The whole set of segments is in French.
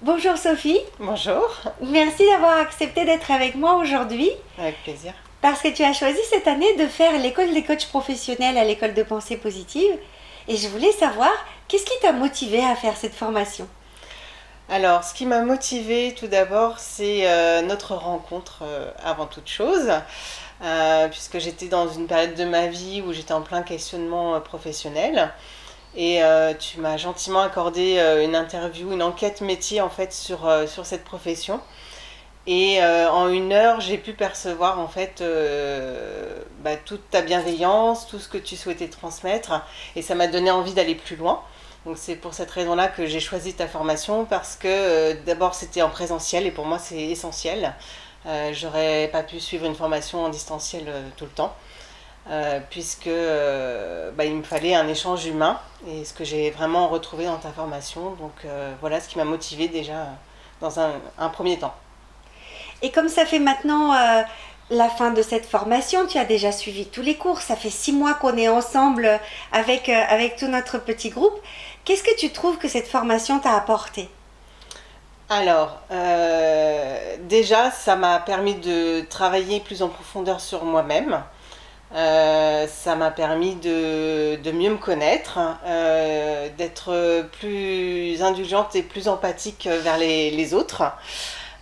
Bonjour Sophie, Bonjour, merci d'avoir accepté d'être avec moi aujourd'hui avec plaisir. parce que tu as choisi cette année de faire l'école des coachs professionnels à l'école de pensée positive et je voulais savoir qu'est-ce qui t'a motivé à faire cette formation. Alors, ce qui m'a motivée tout d'abord, c'est notre rencontre avant toute chose, puisque j'étais dans une période de ma vie où j'étais en plein questionnement professionnel. Et tu m'as gentiment accordé une interview, une enquête métier en fait sur cette profession. Et en 1 heure, j'ai pu percevoir en fait toute ta bienveillance, tout ce que tu souhaitais transmettre, et ça m'a donné envie d'aller plus loin. Donc c'est pour cette raison-là que j'ai choisi ta formation parce que d'abord c'était en présentiel et pour moi c'est essentiel. J'aurais pas pu suivre une formation en distanciel tout le temps puisque il me fallait un échange humain et ce que j'ai vraiment retrouvé dans ta formation. Donc voilà ce qui m'a motivée déjà dans un premier temps. Et comme ça fait maintenant la fin de cette formation, tu as déjà suivi tous les cours, ça fait 6 mois qu'on est ensemble avec tout notre petit groupe. Qu'est-ce que tu trouves que cette formation t'a apporté? Alors, déjà, ça m'a permis de travailler plus en profondeur sur moi-même. Ça m'a permis de mieux me connaître, d'être plus indulgente et plus empathique vers les autres.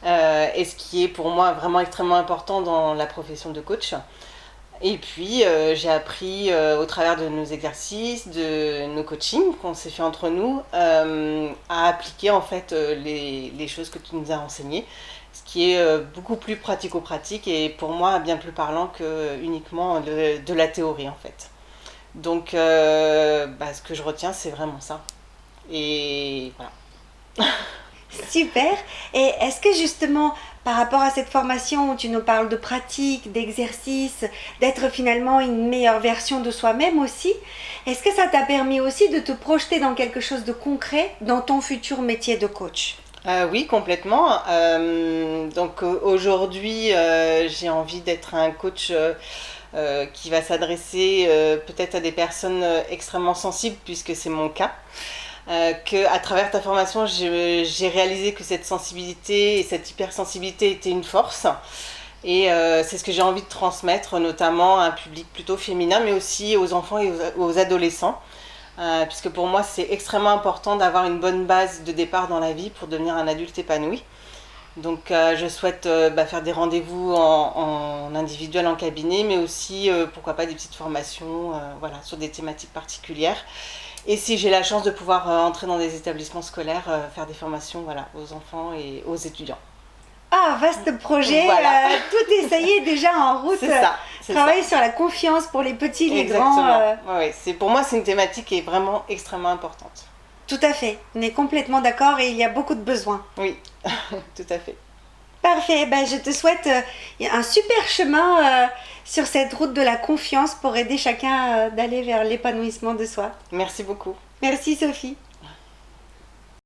Et ce qui est pour moi vraiment extrêmement important dans la profession de coach. Et puis j'ai appris au travers de nos exercices, de nos coachings qu'on s'est fait entre nous, à appliquer en fait les choses que tu nous as enseignées, ce qui est beaucoup plus pratico-pratique et pour moi bien plus parlant que uniquement de la théorie en fait. Donc ce que je retiens c'est vraiment ça. Et voilà. Super. Et est-ce que justement, par rapport à cette formation où tu nous parles de pratique, d'exercice, d'être finalement une meilleure version de soi-même aussi, est-ce que ça t'a permis aussi de te projeter dans quelque chose de concret dans ton futur métier de coach? Oui, complètement. Donc aujourd'hui, j'ai envie d'être un coach qui va s'adresser peut-être à des personnes extrêmement sensibles, puisque c'est mon cas. Que à travers ta formation, j'ai réalisé que cette sensibilité et cette hypersensibilité était une force. Et c'est ce que j'ai envie de transmettre, notamment à un public plutôt féminin, mais aussi aux enfants et aux adolescents. Puisque pour moi, c'est extrêmement important d'avoir une bonne base de départ dans la vie pour devenir un adulte épanoui. Donc je souhaite faire des rendez-vous en individuel, en cabinet, mais aussi, pourquoi pas, des petites formations voilà, sur des thématiques particulières. Et si j'ai la chance de pouvoir entrer dans des établissements scolaires, faire des formations voilà, aux enfants et aux étudiants. Ah, vaste projet, Voilà, tout est ça y est déjà en route. c'est ça. C'est ça. Travailler sur la confiance pour les petits, les grands. Exactement. Ouais, pour moi, c'est une thématique qui est vraiment extrêmement importante. Tout à fait, on est complètement d'accord et il y a beaucoup de besoins. Oui, tout à fait. Parfait, ben, je te souhaite un super chemin sur cette route de la confiance pour aider chacun d'aller vers l'épanouissement de soi. Merci beaucoup. Merci Sophie.